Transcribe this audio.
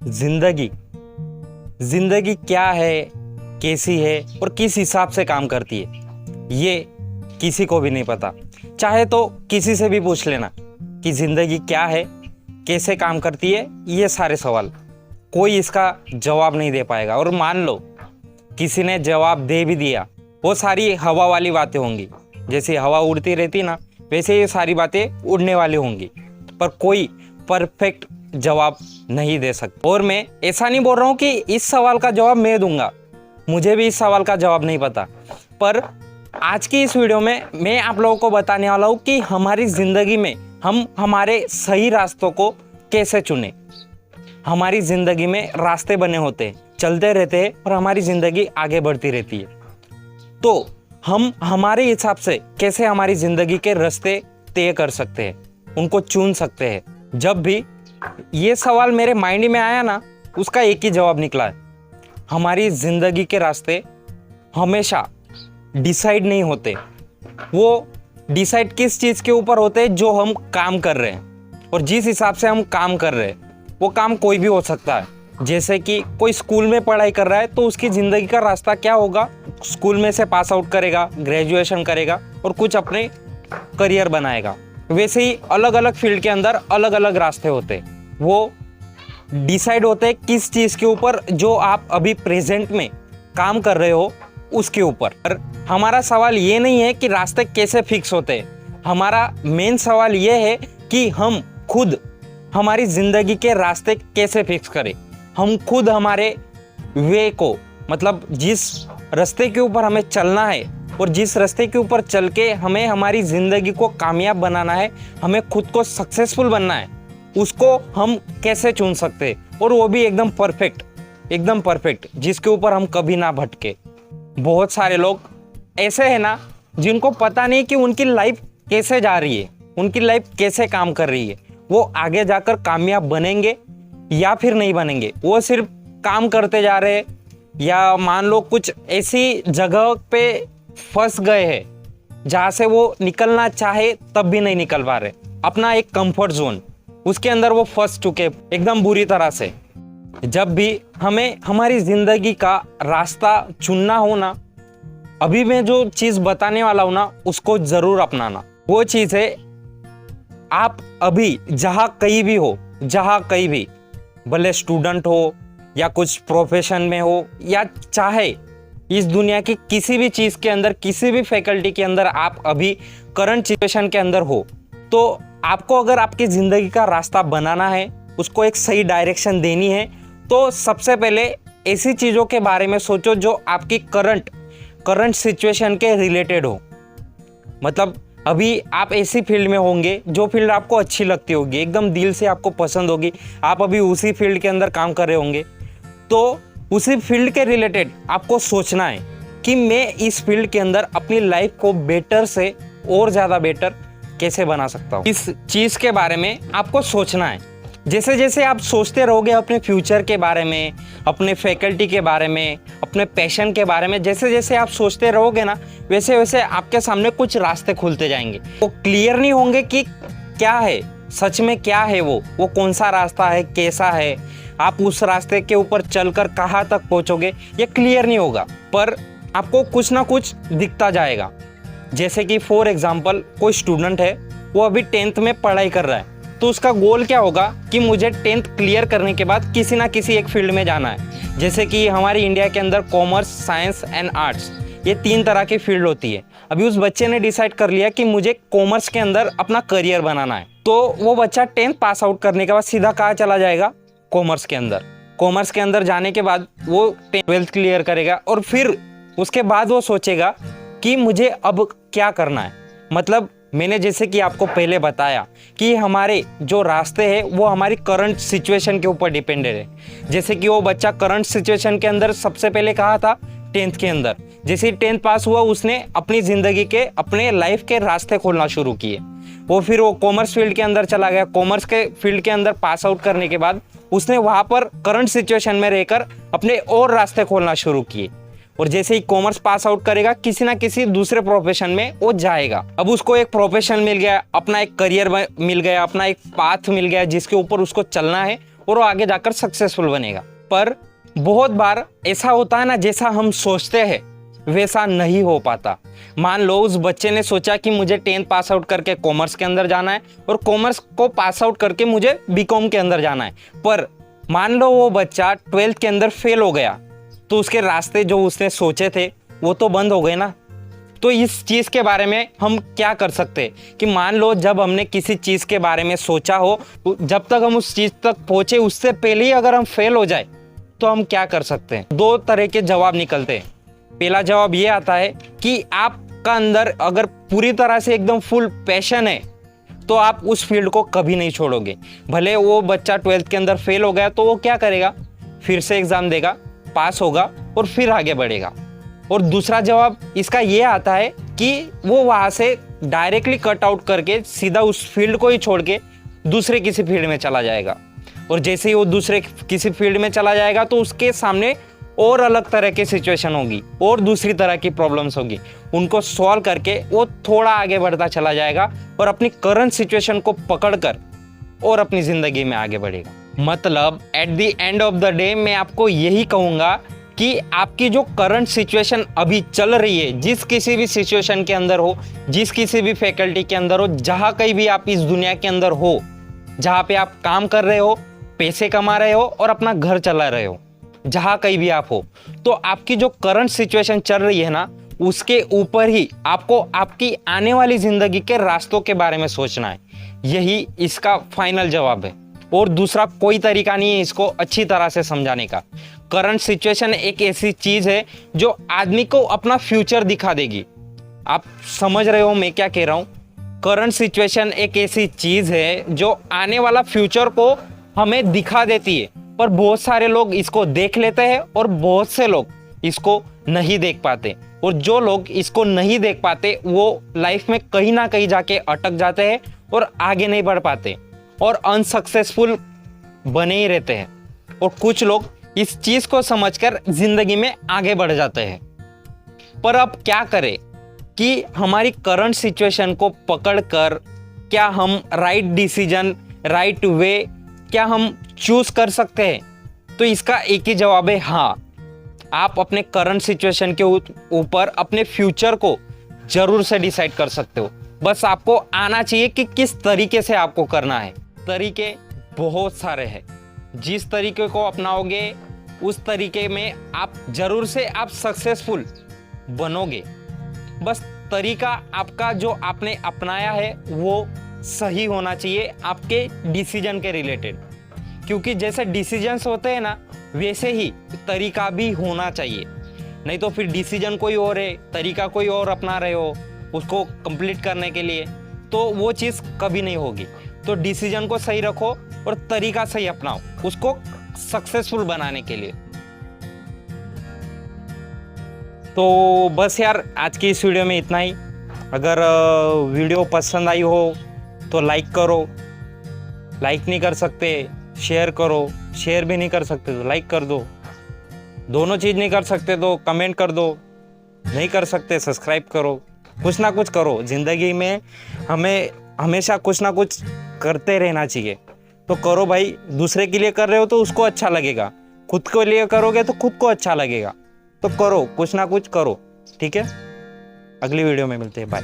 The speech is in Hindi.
जिंदगी जिंदगी क्या है, कैसी है और किस हिसाब से काम करती है, ये किसी को भी नहीं पता। चाहे तो किसी से भी पूछ लेना कि जिंदगी क्या है, कैसे काम करती है, ये सारे सवाल कोई इसका जवाब नहीं दे पाएगा। और मान लो किसी ने जवाब दे भी दिया, वो सारी हवा वाली बातें होंगी। जैसे हवा उड़ती रहती ना, वैसे ये सारी बातें उड़ने वाली होंगी, पर कोई परफेक्ट जवाब नहीं दे सकता। और मैं ऐसा नहीं बोल रहा हूँ कि इस सवाल का जवाब मैं दूंगा, मुझे भी इस सवाल का जवाब नहीं पता। पर आज की इस वीडियो में मैं आप लोगों को बताने वाला हूँ कि हमारी ज़िंदगी में हम हमारे सही रास्तों को कैसे चुने। हमारी ज़िंदगी में रास्ते बने होते हैं, चलते रहते हैं और हमारी ज़िंदगी आगे बढ़ती रहती है। तो हम हमारे हिसाब से कैसे हमारी ज़िंदगी के रास्ते तय कर सकते हैं, उनको चुन सकते हैं। जब भी ये सवाल मेरे माइंड में आया ना, उसका एक ही जवाब निकला है। हमारी ज़िंदगी के रास्ते हमेशा डिसाइड नहीं होते। वो डिसाइड किस चीज़ के ऊपर होते हैं, जो हम काम कर रहे हैं। और जिस हिसाब से हम काम कर रहे हैं वो काम कोई भी हो सकता है। जैसे कि कोई स्कूल में पढ़ाई कर रहा है तो उसकी ज़िंदगी का रास्ता क्या होगा, स्कूल में से पास आउट करेगा, ग्रेजुएशन करेगा और कुछ अपने करियर बनाएगा। वैसे ही अलग अलग फील्ड के अंदर अलग अलग रास्ते होते हैं। वो डिसाइड होते हैं किस चीज़ के ऊपर, जो आप अभी प्रेजेंट में काम कर रहे हो उसके ऊपर। पर हमारा सवाल ये नहीं है कि रास्ते कैसे फिक्स होते हैं। हमारा मेन सवाल ये है कि हम खुद हमारी ज़िंदगी के रास्ते कैसे फिक्स करें। हम खुद हमारे वे को, मतलब जिस रास्ते के ऊपर हमें चलना है और जिस रास्ते के ऊपर चल के हमें हमारी ज़िंदगी को कामयाब बनाना है, हमें खुद को सक्सेसफुल बनना है, उसको हम कैसे चुन सकते हैं। और वो भी एकदम परफेक्ट, जिसके ऊपर हम कभी ना भटके। बहुत सारे लोग ऐसे हैं ना, जिनको पता नहीं कि उनकी लाइफ कैसे जा रही है, उनकी लाइफ कैसे काम कर रही है, वो आगे जाकर कामयाब बनेंगे या फिर नहीं बनेंगे। वो सिर्फ काम करते जा रहे हैं, या मान लो कुछ ऐसी जगह पे फंस गए हैं जहाँ से वो निकलना चाहे तब भी नहीं निकल पा रहे। अपना एक कंफर्ट जोन, उसके अंदर वो फंस चुके एकदम बुरी तरह से। जब भी हमें हमारी ज़िंदगी का रास्ता चुनना हो ना, अभी मैं जो चीज़ बताने वाला हूँ ना, उसको ज़रूर अपनाना। वो चीज़ है, आप अभी जहाँ कहीं भी, भले स्टूडेंट हो या कुछ प्रोफेशन में हो, या चाहे इस दुनिया की किसी भी चीज़ के अंदर, किसी भी फैकल्टी के अंदर आप अभी करंट सिचुएशन के अंदर हो, तो आपको अगर आपकी ज़िंदगी का रास्ता बनाना है, उसको एक सही डायरेक्शन देनी है, तो सबसे पहले ऐसी चीज़ों के बारे में सोचो जो आपकी करंट सिचुएशन के रिलेटेड हो। मतलब अभी आप ऐसी फील्ड में होंगे जो फील्ड आपको अच्छी लगती होगी, एकदम दिल से आपको पसंद होगी, आप अभी उसी फील्ड के अंदर काम कर रहे होंगे। तो उसी फील्ड के रिलेटेड आपको सोचना है कि मैं इस फील्ड के अंदर अपनी लाइफ को बेटर से और ज़्यादा बेटर कैसे बना सकता हूँ। इस चीज़ के बारे में आपको सोचना है। जैसे जैसे आप सोचते रहोगे अपने फ्यूचर के बारे में, अपने फैकल्टी के बारे में, अपने पैशन के बारे में, जैसे जैसे आप सोचते रहोगे ना, वैसे वैसे आपके सामने कुछ रास्ते खुलते जाएंगे। वो क्लियर नहीं होंगे कि क्या है, सच में क्या है वो कौन सा रास्ता है, कैसा है, आप उस रास्ते के ऊपर चलकर कहाँ तक पहुँचोगे, ये क्लियर नहीं होगा। पर आपको कुछ ना कुछ दिखता जाएगा। जैसे कि फॉर एग्जाम्पल कोई स्टूडेंट है, वो अभी 10th में पढ़ाई कर रहा है, तो उसका गोल क्या होगा कि मुझे 10th क्लियर करने के बाद किसी ना किसी एक फील्ड में जाना है। जैसे कि हमारी इंडिया के अंदर कॉमर्स, साइंस एंड आर्ट्स, ये 3 तरह की फील्ड होती है। अभी उस बच्चे ने डिसाइड कर लिया कि मुझे कॉमर्स के अंदर अपना करियर बनाना है, तो वो बच्चा 10th पास आउट करने के बाद सीधा कहाँ चला जाएगा, कॉमर्स के अंदर। कॉमर्स के अंदर जाने के बाद वो 12th क्लियर करेगा और फिर उसके बाद वो सोचेगा कि मुझे अब क्या करना है। मतलब मैंने जैसे कि आपको पहले बताया कि हमारे जो रास्ते हैं वो हमारी करंट सिचुएशन के ऊपर डिपेंडेड है। जैसे कि वो बच्चा करंट सिचुएशन के अंदर सबसे पहले कहा था 10th के अंदर, जैसे ही 10th पास हुआ उसने अपनी ज़िंदगी के, अपने लाइफ के रास्ते खोलना शुरू किए। फिर वो कॉमर्स फील्ड के अंदर चला गया। कॉमर्स के फील्ड के अंदर पास आउट करने के बाद उसने वहाँ पर करंट सिचुएशन में रहकर अपने और रास्ते खोलना शुरू किए। और जैसे ही कॉमर्स पास आउट करेगा, किसी ना किसी दूसरे प्रोफेशन में वो जाएगा। अब उसको एक प्रोफेशन मिल गया, अपना एक करियर मिल गया, अपना एक पाथ मिल गया जिसके ऊपर उसको चलना है और वो आगे जाकर सक्सेसफुल बनेगा। पर बहुत बार ऐसा होता है ना, जैसा हम सोचते हैं वैसा नहीं हो पाता। मान लो उस बच्चे ने सोचा कि मुझे 10th पास आउट करके कॉमर्स के अंदर जाना है और कॉमर्स को पास आउट करके मुझे बीकॉम के अंदर जाना है। पर मान लो वो बच्चा 12th के अंदर फेल हो गया, तो उसके रास्ते जो उसने सोचे थे वो तो बंद हो गए ना। तो इस चीज़ के बारे में हम क्या कर सकते हैं कि मान लो जब हमने किसी चीज़ के बारे में सोचा हो, जब तक हम उस चीज़ तक पहुँचे उससे पहले ही अगर हम फेल हो जाए तो हम क्या कर सकते हैं। दो तरह के जवाब निकलते हैं। पहला जवाब ये आता है कि आपका अंदर अगर पूरी तरह से एकदम फुल पैशन है तो आप उस फील्ड को कभी नहीं छोड़ोगे। भले वो बच्चा 12th के अंदर फेल हो गया तो वो क्या करेगा, फिर से एग्ज़ाम देगा, पास होगा और फिर आगे बढ़ेगा। और दूसरा जवाब इसका ये आता है कि वो वहाँ से डायरेक्टली कट आउट करके सीधा उस फील्ड को ही छोड़ के दूसरे किसी फील्ड में चला जाएगा। और जैसे ही वो दूसरे किसी फील्ड में चला जाएगा तो उसके सामने और अलग तरह की सिचुएशन होगी और दूसरी तरह की प्रॉब्लम्स होगी। उनको सॉल्व करके वो थोड़ा आगे बढ़ता चला जाएगा और अपनी करंट सिचुएशन को पकड़कर और अपनी ज़िंदगी में आगे बढ़ेगा। मतलब at the end of the day मैं आपको यही कहूँगा कि आपकी जो करंट सिचुएशन अभी चल रही है, जिस किसी भी सिचुएशन के अंदर हो, जिस किसी भी फैकल्टी के अंदर हो, जहाँ कहीं भी आप इस दुनिया के अंदर हो, जहाँ पे आप काम कर रहे हो, पैसे कमा रहे हो और अपना घर चला रहे हो, जहाँ कहीं भी आप हो, तो आपकी जो करंट सिचुएशन चल रही है ना, उसके ऊपर ही आपको आपकी आने वाली ज़िंदगी के रास्तों के बारे में सोचना है। यही इसका फाइनल जवाब है और दूसरा कोई तरीका नहीं है इसको अच्छी तरह से समझाने का। करंट सिचुएशन एक ऐसी चीज़ है जो आदमी को अपना फ्यूचर दिखा देगी। आप समझ रहे हो मैं क्या कह रहा हूँ? करंट सिचुएशन एक ऐसी चीज़ है जो आने वाला फ्यूचर को हमें दिखा देती है, पर बहुत सारे लोग इसको देख लेते हैं और बहुत से लोग इसको नहीं देख पाते। और जो लोग इसको नहीं देख पाते वो लाइफ में कहीं ना कहीं जाके अटक जाते हैं और आगे नहीं बढ़ पाते और अनसक्सेसफुल बने ही रहते हैं। और कुछ लोग इस चीज़ को समझकर जिंदगी में आगे बढ़ जाते हैं। पर अब क्या करें कि हमारी करंट सिचुएशन को पकड़कर क्या हम राइट डिसीजन, राइट वे क्या हम चूज कर सकते हैं? तो इसका एक ही जवाब है हाँ। आप अपने करंट सिचुएशन के ऊपर अपने फ्यूचर को जरूर से डिसाइड कर सकते हो। बस आपको आना चाहिए कि किस तरीके से आपको करना है। तरीके बहुत सारे हैं, जिस तरीके को अपनाओगे उस तरीके में आप जरूर से आप सक्सेसफुल बनोगे। बस तरीका आपका जो आपने अपनाया है वो सही होना चाहिए आपके डिसीजन के रिलेटेड, क्योंकि जैसे डिसीजंस होते हैं ना वैसे ही तरीका भी होना चाहिए। नहीं तो फिर डिसीजन कोई और है, तरीका कोई और अपना रहे हो उसको कंप्लीट करने के लिए, तो वो चीज़ कभी नहीं होगी। तो डिसीजन को सही रखो और तरीका सही अपनाओ उसको सक्सेसफुल बनाने के लिए। तो बस यार आज की इस वीडियो में इतना ही। अगर वीडियो पसंद आई हो तो लाइक करो, लाइक नहीं कर सकते शेयर करो, शेयर भी नहीं कर सकते तो लाइक कर दो, दोनों चीज़ नहीं कर सकते तो कमेंट कर दो, नहीं कर सकते सब्सक्राइब करो। कुछ ना कुछ करो, ज़िंदगी में हमें हमेशा कुछ ना कुछ करते रहना चाहिए। तो करो भाई, दूसरे के लिए कर रहे हो तो उसको अच्छा लगेगा, खुद के लिए करोगे तो खुद को अच्छा लगेगा। तो करो, कुछ ना कुछ करो, ठीक है। अगली वीडियो में मिलते हैं, बाय।